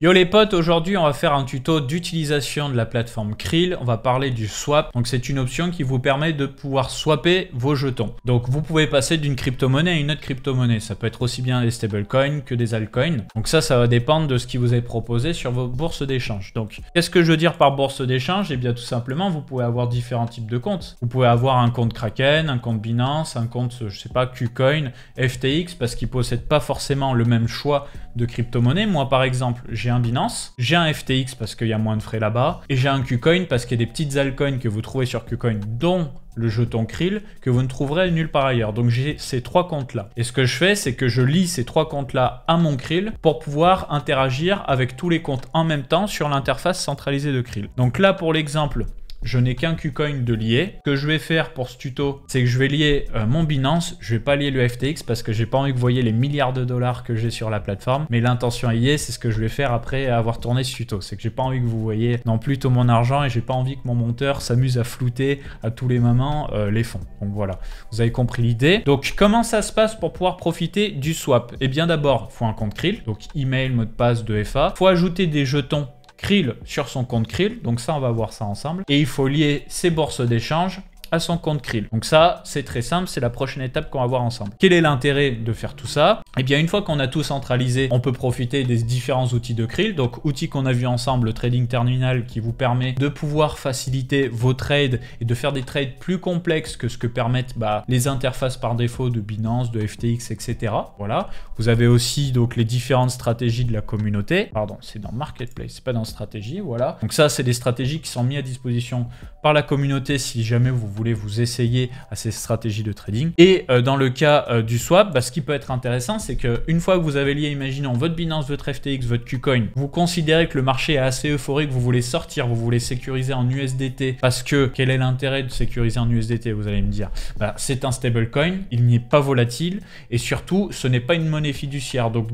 Yo les potes, aujourd'hui on va faire un tuto d'utilisation de la plateforme Krill. On va parler du swap. Donc c'est une option qui vous permet de pouvoir swapper vos jetons. Donc vous pouvez passer d'une crypto-monnaie à une autre crypto-monnaie. Ça peut être aussi bien des stablecoins que des altcoins. Donc ça va dépendre de ce qui vous est proposé sur vos bourses d'échange. Donc qu'est-ce que je veux dire par bourse d'échange? Eh bien tout simplement, vous pouvez avoir différents types de comptes. Vous pouvez avoir un compte Kraken, un compte Binance, un compte, je sais pas, KuCoin, FTX, parce qu'ils ne possèdent pas forcément le même choix de crypto-monnaie. Moi par exemple, j'ai un Binance, j'ai un FTX parce qu'il y a moins de frais là-bas, et j'ai un KuCoin parce qu'il y a des petites altcoins que vous trouvez sur KuCoin, dont le jeton Krill, que vous ne trouverez nulle part ailleurs. Donc j'ai ces trois comptes-là. Et ce que je fais, c'est que je lie ces trois comptes-là à mon Krill pour pouvoir interagir avec tous les comptes en même temps sur l'interface centralisée de Krill. Donc là, pour l'exemple, je n'ai qu'un KuCoin de lier. Ce que je vais faire pour ce tuto, c'est que je vais lier mon Binance. Je vais pas lier le FTX parce que j'ai pas envie que vous voyez les milliards de dollars que j'ai sur la plateforme. Mais l'intention y est, c'est ce que je vais faire après avoir tourné ce tuto. C'est que j'ai pas envie que vous voyez non plus tout mon argent et j'ai pas envie que mon monteur s'amuse à flouter à tous les moments les fonds. Donc voilà, vous avez compris l'idée. Donc comment ça se passe pour pouvoir profiter du swap? Eh bien d'abord, il faut un compte Krill. Donc email, mot de passe, 2FA. Il faut ajouter des jetons Krill sur son compte Krill, donc ça on va voir ça ensemble, et il faut lier ses bourses d'échange à son compte Krill. Donc ça, c'est très simple, c'est la prochaine étape qu'on va voir ensemble. Quel est l'intérêt de faire tout ça? Eh bien, une fois qu'on a tout centralisé, on peut profiter des différents outils de Krill. Donc, outils qu'on a vu ensemble, le Trading Terminal qui vous permet de pouvoir faciliter vos trades et de faire des trades plus complexes que ce que permettent les interfaces par défaut de Binance, de FTX, etc. Voilà. Vous avez aussi donc les différentes stratégies de la communauté. Pardon, c'est dans Marketplace, c'est pas dans stratégie, voilà. Donc ça, c'est des stratégies qui sont mises à disposition par la communauté si jamais vous voulez vous essayer à ces stratégies de trading. Et dans le cas du swap, ce qui peut être intéressant, c'est qu'une fois que vous avez lié, imaginons, votre Binance, votre FTX, votre KuCoin, vous considérez que le marché est assez euphorique, vous voulez sortir, vous voulez sécuriser en USDT, parce que quel est l'intérêt de sécuriser en USDT, vous allez me dire? C'est un stablecoin, il n'est pas volatile, et surtout, ce n'est pas une monnaie fiduciaire. Donc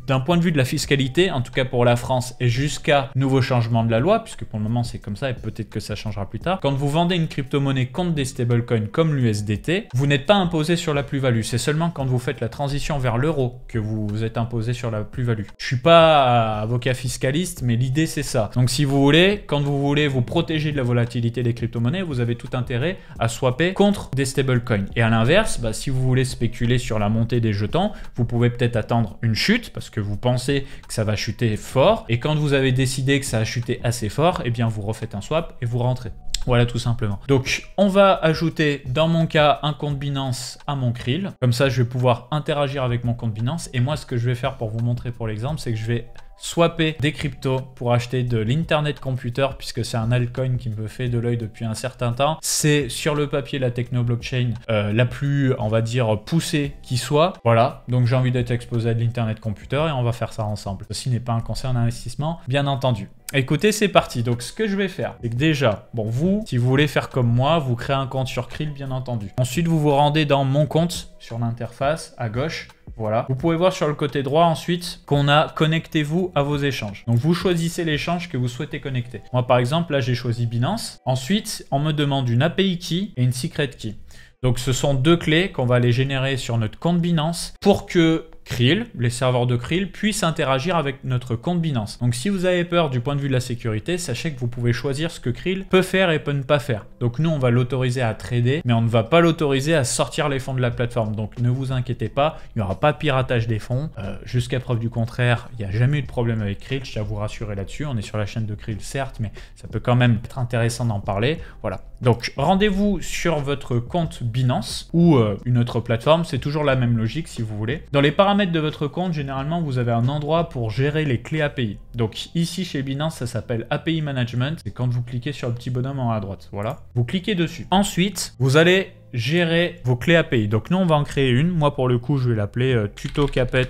d'un point de vue de la fiscalité, en tout cas pour la France, et jusqu'à nouveau changement de la loi, puisque pour le moment c'est comme ça, et peut-être que ça changera plus tard, quand vous vendez une crypto-monnaie contre des stablecoins comme l'USDT, vous n'êtes pas imposé sur la plus-value. C'est seulement quand vous faites la transition vers l'euro que vous êtes imposé sur la plus-value. Je suis pas avocat fiscaliste, mais l'idée c'est ça. Donc si vous voulez, quand vous voulez vous protéger de la volatilité des crypto-monnaies, vous avez tout intérêt à swapper contre des stablecoins. Et à l'inverse, si vous voulez spéculer sur la montée des jetons, vous pouvez peut-être attendre une chute parce que vous pensez que ça va chuter fort. Et quand vous avez décidé que ça a chuté assez fort, eh bien vous refaites un swap et vous rentrez. Voilà, tout simplement. Donc, on va ajouter, dans mon cas, un compte Binance à mon Krill. Comme ça, je vais pouvoir interagir avec mon compte Binance. Et moi, ce que je vais faire pour vous montrer pour l'exemple, c'est que je vais swapper des cryptos pour acheter de l'Internet Computer, puisque c'est un altcoin qui me fait de l'œil depuis un certain temps. C'est sur le papier la techno blockchain la plus, on va dire, poussée qui soit. Voilà, donc j'ai envie d'être exposé à de l'Internet Computer et on va faire ça ensemble. Ceci n'est pas un conseil d'investissement, bien entendu. Écoutez, c'est parti. Donc, ce que je vais faire, c'est que déjà, vous, si vous voulez faire comme moi, vous créez un compte sur Krill, bien entendu. Ensuite, vous vous rendez dans mon compte sur l'interface à gauche. Voilà. Vous pouvez voir sur le côté droit ensuite qu'on a connectez-vous à vos échanges. Donc, vous choisissez l'échange que vous souhaitez connecter. Moi, par exemple, là, j'ai choisi Binance. Ensuite, on me demande une API key et une secret key. Donc, ce sont deux clés qu'on va aller générer sur notre compte Binance pour que Krill, les serveurs de Krill, puissent interagir avec notre compte Binance. Donc si vous avez peur du point de vue de la sécurité, sachez que vous pouvez choisir ce que Krill peut faire et peut ne pas faire. Donc nous, on va l'autoriser à trader, mais on ne va pas l'autoriser à sortir les fonds de la plateforme. Donc ne vous inquiétez pas, il n'y aura pas de piratage des fonds. Jusqu'à preuve du contraire, il n'y a jamais eu de problème avec Krill, je tiens à vous rassurer là-dessus. On est sur la chaîne de Krill, certes, mais ça peut quand même être intéressant d'en parler. Voilà. Donc rendez-vous sur votre compte Binance ou une autre plateforme, c'est toujours la même logique si vous voulez. Dans les paramètres de votre compte, généralement, vous avez un endroit pour gérer les clés API. Donc ici, chez Binance, ça s'appelle API Management. C'est quand vous cliquez sur le petit bonhomme en haut à droite. Voilà. Vous cliquez dessus. Ensuite, vous allez gérer vos clés API. Donc nous, on va en créer une. Moi, pour le coup, je vais l'appeler Tuto Capet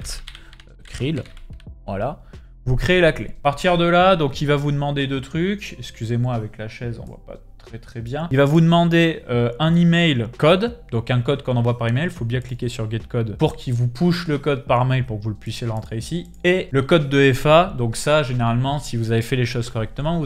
Krill. Voilà. Vous créez la clé. À partir de là, donc il va vous demander deux trucs. Excusez-moi, avec la chaise, on voit pas Très bien. Il va vous demander un email code, donc un code qu'on envoie par email. Il faut bien cliquer sur Get Code pour qu'il vous push le code par mail pour que vous le puissiez le rentrer ici. Et le code de FA, donc ça, généralement, si vous avez fait les choses correctement,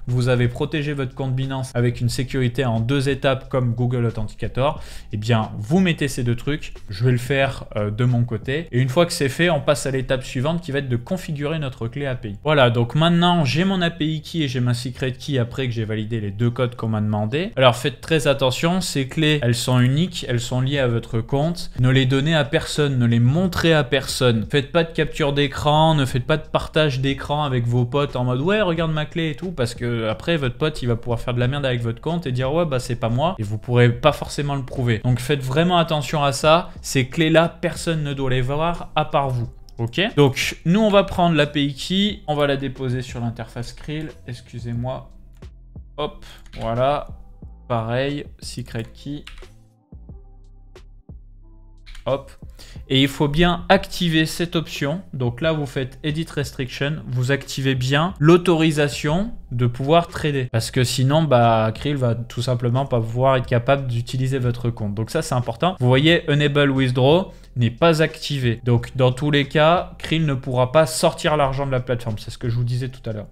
vous avez protégé votre compte Binance avec une sécurité en 2 étapes comme Google Authenticator. Eh bien, vous mettez ces 2 trucs. Je vais le faire de mon côté. Et une fois que c'est fait, on passe à l'étape suivante qui va être de configurer notre clé API. Voilà, donc maintenant, j'ai mon API key et j'ai ma secret key après que j'ai validé les 2 codes qu'on m'a demandé. Alors, faites très attention, ces clés, elles sont uniques, elles sont liées à votre compte. Ne les donnez à personne, ne les montrez à personne. Faites pas de capture d'écran, ne faites pas de partage d'écran avec vos potes en mode ouais, regarde ma clé et tout, parce que après votre pote il va pouvoir faire de la merde avec votre compte et dire ouais bah c'est pas moi et vous pourrez pas forcément le prouver. Donc faites vraiment attention à ça. Ces clés là, personne ne doit les voir à part vous. Ok, donc nous on va prendre l'API key, on va la déposer sur l'interface Krill. Excusez-moi. Hop, voilà. Pareil, secret key. Hop. Et il faut bien activer cette option. Donc là, vous faites Edit Restriction. Vous activez bien l'autorisation de pouvoir trader. Parce que sinon, bah, Krill va tout simplement pas pouvoir être capable d'utiliser votre compte. Donc ça, c'est important. Vous voyez, Enable Withdraw n'est pas activé. Donc dans tous les cas, Krill ne pourra pas sortir l'argent de la plateforme. C'est ce que je vous disais tout à l'heure.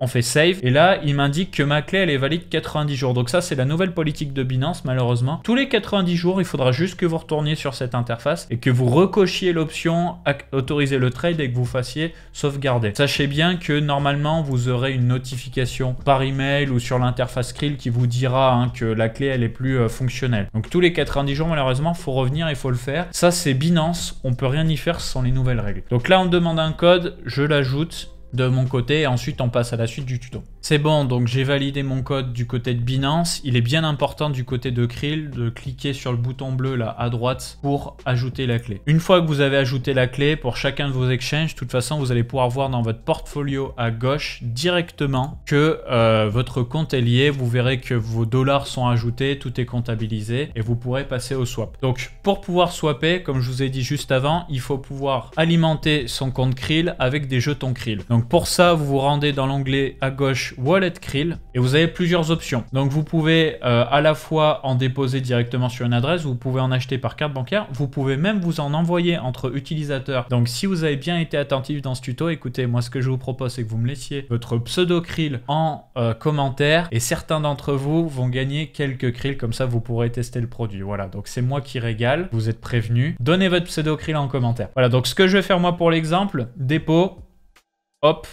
On fait save et là il m'indique que ma clé elle est valide 90 jours. Donc ça c'est la nouvelle politique de Binance malheureusement. Tous les 90 jours il faudra juste que vous retourniez sur cette interface et que vous recochiez l'option autoriser le trade et que vous fassiez sauvegarder. Sachez bien que normalement vous aurez une notification par email ou sur l'interface Krill qui vous dira que la clé elle est plus fonctionnelle. Donc tous les 90 jours malheureusement il faut revenir, il faut le faire. Ça c'est Binance, on peut rien y faire, ce sont les nouvelles règles. Donc là on demande un code, je l'ajoute de mon côté et ensuite on passe à la suite du tuto. C'est bon, donc j'ai validé mon code du côté de Binance. Il est bien important du côté de Krill de cliquer sur le bouton bleu là à droite pour ajouter la clé. Une fois que vous avez ajouté la clé pour chacun de vos exchanges, de toute façon vous allez pouvoir voir dans votre portfolio à gauche directement que votre compte est lié. Vous verrez que vos dollars sont ajoutés, tout est comptabilisé et vous pourrez passer au swap. Donc pour pouvoir swapper, comme je vous ai dit juste avant, il faut pouvoir alimenter son compte Krill avec des jetons Krill. Donc pour ça, vous vous rendez dans l'onglet à gauche Wallet Krill et vous avez plusieurs options. Donc vous pouvez à la fois en déposer directement sur une adresse, vous pouvez en acheter par carte bancaire, vous pouvez même vous en envoyer entre utilisateurs. Donc si vous avez bien été attentif dans ce tuto, écoutez, moi ce que je vous propose c'est que vous me laissiez votre pseudo Krill en commentaire et certains d'entre vous vont gagner quelques Krill, comme ça vous pourrez tester le produit. Voilà, donc c'est moi qui régale, vous êtes prévenus. Donnez votre pseudo Krill en commentaire. Voilà, donc ce que je vais faire moi pour l'exemple, dépôt. Hop,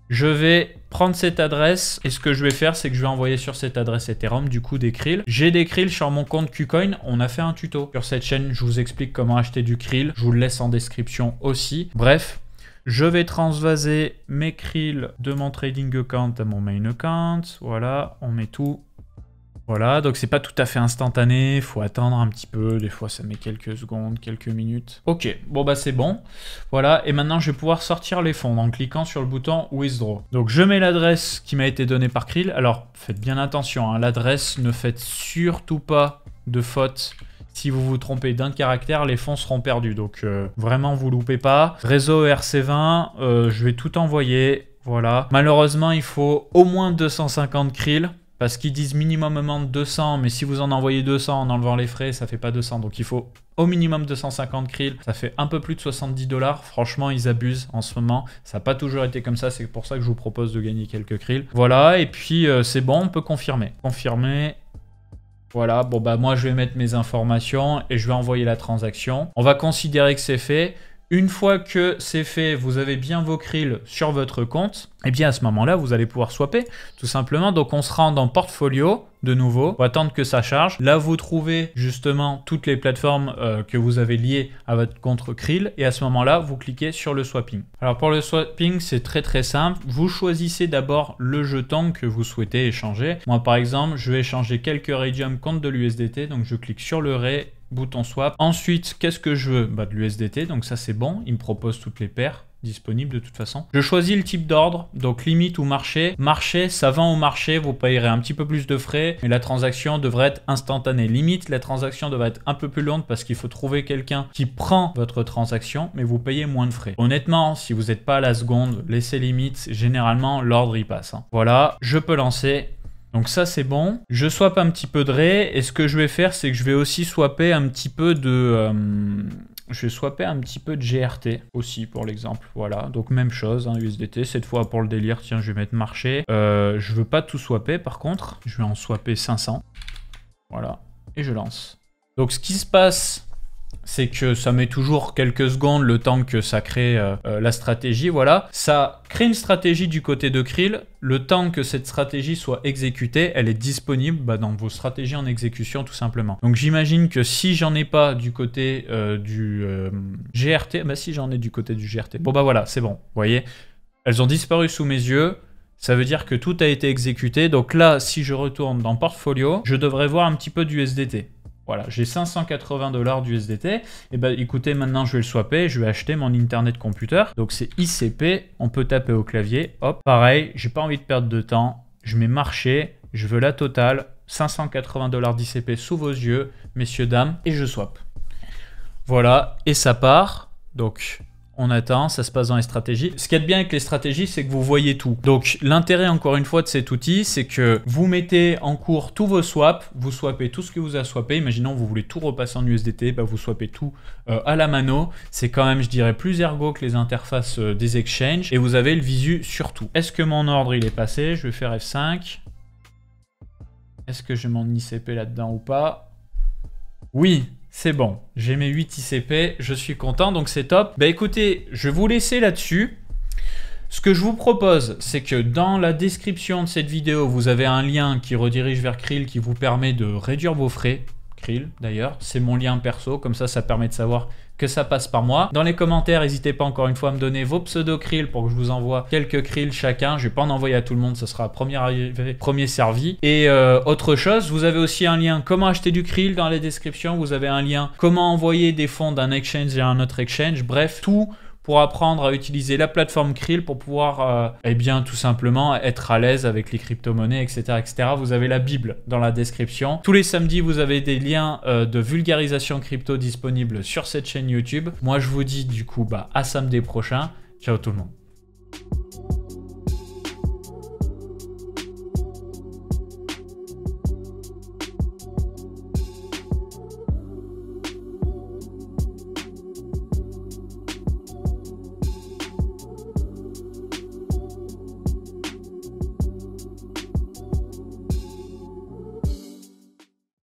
je vais prendre cette adresse et ce que je vais faire, c'est que je vais envoyer sur cette adresse Ethereum du coup des Krill. J'ai des Krill sur mon compte KuCoin. On a fait un tuto sur cette chaîne. Je vous explique comment acheter du Krill. Je vous le laisse en description aussi. Bref, je vais transvaser mes Krill de mon trading account à mon main account. Voilà, on met tout. Voilà, donc c'est pas tout à fait instantané, il faut attendre un petit peu, des fois ça met quelques secondes, quelques minutes. Ok, bon bah c'est bon. Voilà, et maintenant je vais pouvoir sortir les fonds en cliquant sur le bouton Withdraw. Donc je mets l'adresse qui m'a été donnée par Krill. Alors faites bien attention, hein, l'adresse, ne faites surtout pas de faute. Si vous vous trompez d'un caractère, les fonds seront perdus. Donc vraiment vous loupez pas. Réseau ERC20, je vais tout envoyer. Voilà. Malheureusement, il faut au moins 250 Krill. Parce qu'ils disent minimum amende 200, mais si vous en envoyez 200 en enlevant les frais, ça fait pas 200. Donc il faut au minimum 250 Krill. Ça fait un peu plus de 70 $. Franchement, ils abusent en ce moment. Ça n'a pas toujours été comme ça. C'est pour ça que je vous propose de gagner quelques Krill. Voilà, et puis c'est bon, on peut confirmer. Confirmer. Voilà, bon bah moi je vais mettre mes informations et je vais envoyer la transaction. On va considérer que c'est fait. Une fois que c'est fait, vous avez bien vos Krill sur votre compte, et bien à ce moment-là, vous allez pouvoir swapper, tout simplement. Donc on se rend dans Portfolio, de nouveau, on va attendre que ça charge. Là, vous trouvez justement toutes les plateformes que vous avez liées à votre compte Krill, et à ce moment-là, vous cliquez sur le swapping. Alors pour le swapping, c'est très simple. Vous choisissez d'abord le jeton que vous souhaitez échanger. Moi, par exemple, je vais échanger quelques Raydium contre de l'USDT, donc je clique sur le Ray, bouton swap. Ensuite, qu'est-ce que je veux? Bah, de l'USDT, donc ça c'est bon, il me propose toutes les paires disponibles de toute façon. Je choisis le type d'ordre, donc limite ou marché. Marché, ça vend au marché, vous payerez un petit peu plus de frais, mais la transaction devrait être instantanée. Limite, la transaction devrait être un peu plus longue parce qu'il faut trouver quelqu'un qui prend votre transaction, mais vous payez moins de frais. Honnêtement, si vous n'êtes pas à la seconde, laissez limite, généralement l'ordre y passe. Hein. Voilà, je peux lancer. Donc ça c'est bon. Je swap un petit peu de Ray et ce que je vais faire c'est que je vais aussi swapper un petit peu de... je vais swapper un petit peu de GRT aussi pour l'exemple. Voilà, donc même chose, hein, USDT. Cette fois pour le délire, tiens je vais mettre marché. Je veux pas tout swapper par contre. Je vais en swapper 500. Voilà, et je lance. Donc ce qui se passe... c'est que ça met toujours quelques secondes le temps que ça crée la stratégie, voilà. Ça crée une stratégie du côté de Krill. Le temps que cette stratégie soit exécutée, elle est disponible dans vos stratégies en exécution tout simplement. Donc j'imagine que si j'en ai pas du côté du GRT, bah si j'en ai du côté du GRT. Bon bah voilà, c'est bon, vous voyez. Elles ont disparu sous mes yeux. Ça veut dire que tout a été exécuté. Donc là, si je retourne dans Portfolio, je devrais voir un petit peu du USDT. Voilà, j'ai 580 $ d'USDT. Et ben écoutez, maintenant je vais le swapper, je vais acheter mon Internet Computer. Donc c'est ICP, on peut taper au clavier. Hop, pareil, j'ai pas envie de perdre de temps. Je mets marché, je veux la totale, 580 $ d'ICP sous vos yeux, messieurs, dames, et je swap. Voilà, et ça part. Donc on attend, ça se passe dans les stratégies. Ce qu'il y a de bien avec les stratégies, c'est que vous voyez tout. Donc l'intérêt encore une fois de cet outil, c'est que vous mettez en cours tous vos swaps, vous swappez tout ce que vous avez swappé. Imaginons vous voulez tout repasser en USDT, bah vous swappez tout à la mano. C'est quand même, je dirais, plus ergo que les interfaces des exchanges. Et vous avez le visu sur tout. Est-ce que mon ordre il est passé? Je vais faire F5. Est-ce que j'ai mon ICP là-dedans ou pas? Oui. C'est bon, j'ai mes 8 ICP, je suis content, donc c'est top. Bah écoutez, je vais vous laisser là-dessus. Ce que je vous propose, c'est que dans la description de cette vidéo, vous avez un lien qui redirige vers Krill qui vous permet de réduire vos frais. Krill d'ailleurs, c'est mon lien perso, comme ça permet de savoir que ça passe par moi. Dans les commentaires, n'hésitez pas encore une fois à me donner vos pseudo Krill pour que je vous envoie quelques Krill chacun. Je vais pas en envoyer à tout le monde, ce sera premier arrivé, premier servi. Et autre chose, vous avez aussi un lien comment acheter du Krill dans la description. Vous avez un lien comment envoyer des fonds d'un exchange à un autre exchange. Bref, tout pour apprendre à utiliser la plateforme Krill pour pouvoir eh bien tout simplement être à l'aise avec les crypto-monnaies, etc., etc. Vous avez la Bible dans la description. Tous les samedis, vous avez des liens de vulgarisation crypto disponibles sur cette chaîne YouTube. Moi, je vous dis du coup à samedi prochain. Ciao tout le monde.